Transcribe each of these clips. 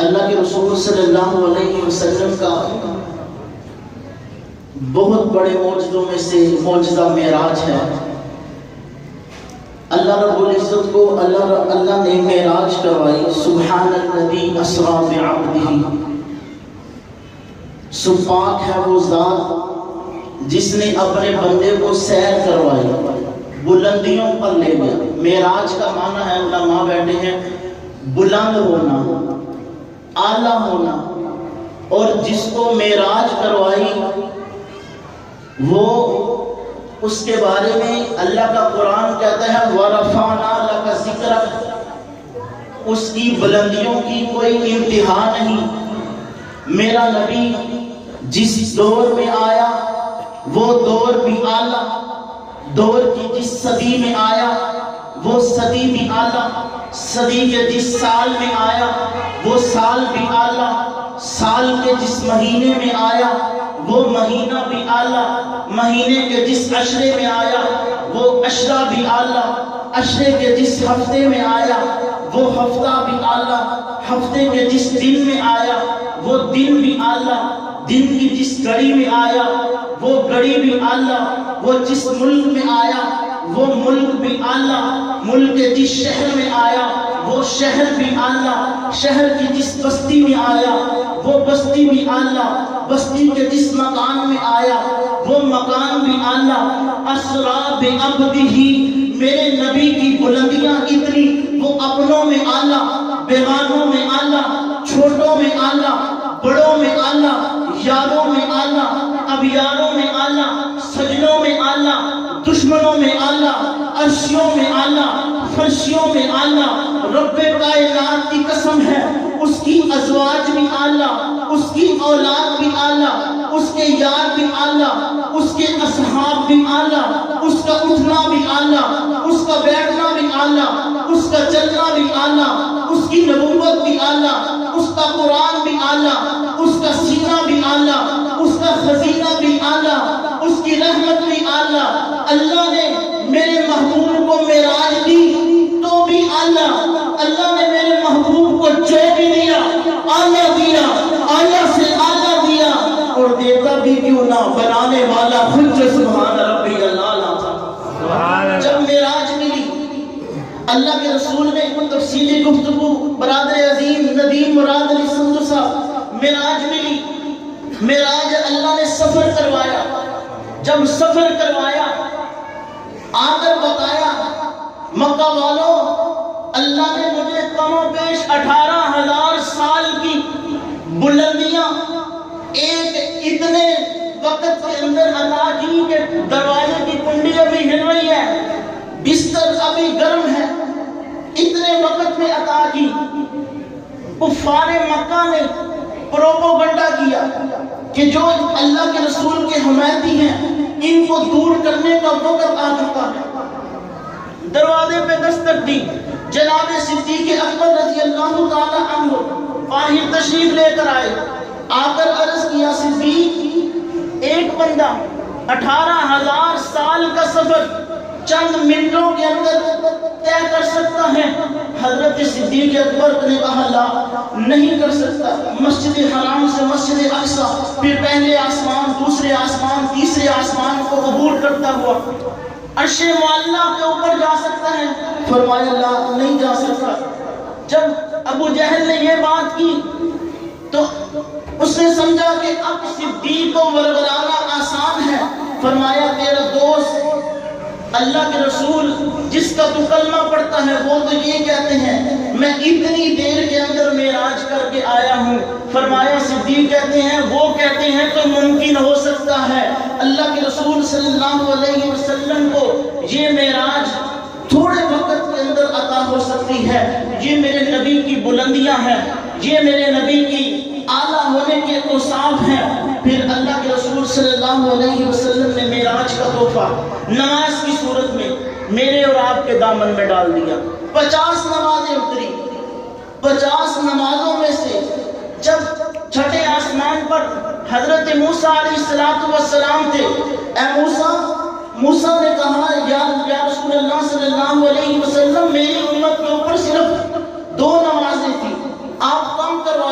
اللہ کے رسول صلی اللہ علیہ وسلم کا بہت بڑے معجزوں میں سے معجزہ معراج ہے۔ اللہ رب العزت کو اللہ نے معراج کروائی۔ سبحان الذی اسریٰ بعبدہ، سپاک ہے وہ ذات جس نے اپنے بندے کو سیر کروائی، بلندیوں پر لے گیا۔ معراج کا معنی ہے، علماء بیٹھے ہیں، بلند ہونا، اعلیٰ ہونا۔ اور جس کو معراج کروائی وہ اس کے بارے میں اللہ کا قرآن کہتا ہے وَرَفَعْنَا لَكَ ذِكْرَكَ، اس کی بلندیوں کی کوئی انتہا نہیں۔ میرا نبی جس دور میں آیا وہ دور بھی اعلیٰ، دور کی جس صدی میں آیا وہ صدی بھی اعلیٰ، صدی کے جس سال میں آیا وہ سال بھی اعلیٰ، سال کے جس مہینے میں آیا وہ مہینہ بھی اعلیٰ، مہینے کے جس عشرے میں آیا وہ عشرہ بھی اعلیٰ، عشرے کے جس ہفتے میں آیا وہ ہفتہ بھی اعلیٰ، ہفتے کے جس دن میں آیا وہ دن بھی اعلیٰ، دن کی جس گھڑی میں آیا وہ گھڑی بھی اعلیٰ، وہ جس ملک میں آیا وہ ملک بھی اعلیٰ، ملک کے جس شہر میں آیا وہ شہر بھی اعلیٰ، شہر کی جس بستی میں آیا وہ بستی بھی اعلیٰ، بستی کے جس مکان میں آیا وہ مکان بھی اعلیٰ۔ اسریٰ بعبدہ، میرے نبی کی بلندیاں اتنی، وہ اپنوں میں اعلیٰ، بیگانوں میں اعلیٰ، چھوٹوں میں اعلیٰ، بڑوں میں اعلیٰ، یاروں میں اعلیٰ، ابیاروں میں اعلیٰ، سجنوں میں اعلیٰ، دشمنوں میں اعلیٰ، عرشیوں میں اعلیٰ، فرشیوں میں اعلیٰ۔ رب کائنات کی قسم ہے، اس کی ازواج بھی اعلیٰ، اس کی اولاد بھی اعلیٰ، اس کے یار بھی اعلیٰ، اس کے اصحاب بھی اعلیٰ، اس کا اٹھنا بھی اعلیٰ، اس کا بیٹھنا بھی اعلیٰ، اس کا چلنا بھی اعلیٰ، اس کی نبوت بھی اعلیٰ، اس کا قرآن بھی اعلیٰ، اس کا سینہ بھی اعلیٰ، اس کا خزینہ بھی اعلیٰ، اس کی رحمت بھی اعلیٰ۔ اللہ نے میرے محبوب کو معراج دی تو بھی اعلیٰ، اللہ نے میرے محبوب کو جو بھی دیا اعلیٰ دیا، اعلیٰ سے اعلیٰ دیا، اور دیتا بھی کیوں نہ، بنانے والا خود جو سبحان ربی اللہ تھا۔ جب معراج ملی اللہ کے رسول نے تفصیلی گفتگو، برادر عظیم ندیم مراد علی سندھ صاحب، معراج ملی، معراج اللہ نے سفر کروایا، جب سفر کروایا آ کر بتایا مکہ والوں اللہ نے مجھے کم و بیش 18,000 سال کی بلندیاں ایک اتنے وقت کے اندر عطا کی کہ دروازے کی کنڈی ابھی ہل رہی ہے، بستر ابھی گرم ہے، اتنے وقت میں عطا کی۔ کفار مکہ نے پروپیگنڈا کیا کہ جو اللہ کے رسول کے حمایتی ہیں ان کو دور کرنے کا وقت آ چکا ہے۔ دروازے پہ دستک دی، جناب صدیق اکبر رضی اللہ تعالی عنہ باہر تشریف لے کر آئے، آ کر عرض کیا صدیق ایک بندہ 18,000 سال کا سفر چند منٹوں کے اندر طے کر سکتا ہے؟ حضرت صدیق اکبر نے کہا لا، نہیں کر سکتا۔ مسجد حرام سے مسجد اقصی، پھر پہلے آسمان، دوسرے آسمان، تیسرے آسمان کو عبور کرتا ہوا عرش معلیٰ کے اوپر جا سکتا ہے؟ فرمایا لا، نہیں جا سکتا۔ جب ابو جہل نے یہ بات کی تو اس نے سمجھا کہ اب صدیق کو ورگلانا آسان ہے۔ فرمایا تیرا دوست اللہ کے رسول جس کا تو کلمہ پڑھتا ہے وہ تو یہ کہتے ہیں میں اتنی دیر کے اندر معراج کر کے آیا ہوں۔ فرمایا صدیق کہتے ہیں وہ کہتے ہیں تو ممکن ہو سکتا ہے اللہ کے رسول صلی اللہ علیہ وسلم کو یہ معراج تھوڑے وقت کے اندر عطا ہو سکتی ہے۔ یہ میرے نبی کی بلندیاں ہیں، یہ میرے نبی کی اعلیٰ ہونے کے اوصاف ہیں۔ پھر اللہ کے رسول صلی اللہ علیہ وسلم نے معراج کا تحفہ نماز کی صورت میں میرے اور آپ کے دامن میں ڈال دیا۔ 50 نمازیں اتری، 50 نمازوں میں سے جب چھٹے آسمان پر حضرت موسیٰ علیہ السلام تھے، اے موسیٰ نے کہا یا رسول اللہ صلی اللہ علیہ وسلم میری امت کے اوپر صرف 2 نمازیں تھیں، آپ کم کروا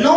9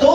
2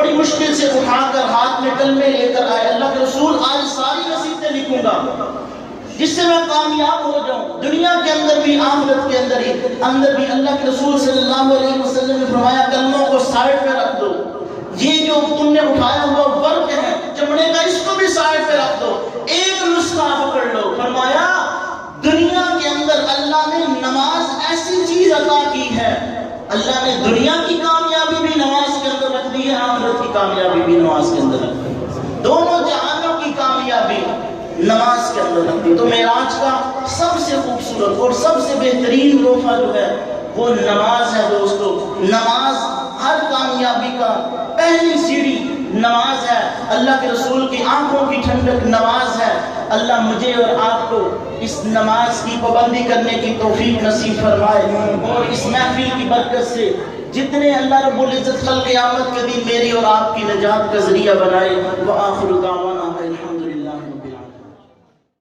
بڑی مشکل سے اٹھا کر ہاتھ میں کلمے لے کر آئے، اللہ کے رسول آج ساری نصیحتیں لکھوں گا جس سے میں کامیاب ہو جاؤں دنیا کے اندر بھی آخرت کے اندر بھی۔ اللہ کے رسول صلی اللہ علیہ وسلم نے فرمایا کلموں کو سائڈ پہ رکھ دو، یہ جو تم نے اٹھایا ہوا ورق ہے چمڑے کا، اس کو بھی سائڈ پہ رکھ دو، ایک نسخہ پکڑ لو۔ فرمایا دنیا کے اندر اللہ نے نماز ایسی چیز عطا کی ہے، اللہ نے دنیا کی کامیابی بھی نماز کے اندر رکھ دی ہے، آخرت کی کامیابی بھی نماز کے اندر رکھ دی ہے، دونوں جہانوں کی کامیابی نماز کے اندر رکھ دی۔ تو معراج کا سب سے خوبصورت اور سب سے بہترین تحفہ جو ہے وہ نماز ہے دوستو۔ نماز ہر کامیابی کا پہلی سیڑھی نماز ہے، اللہ کے رسول کی آنکھوں کی ٹھنڈک نماز ہے۔ اللہ مجھے اور آپ کو اس نماز کی پابندی کرنے کی توفیق نصیب فرمائے، اور اس محفل کی برکت سے جتنے اللہ رب العزت کل قیامت کے دن میری اور آپ کی نجات کا ذریعہ بنائے۔ وآخر دعوانا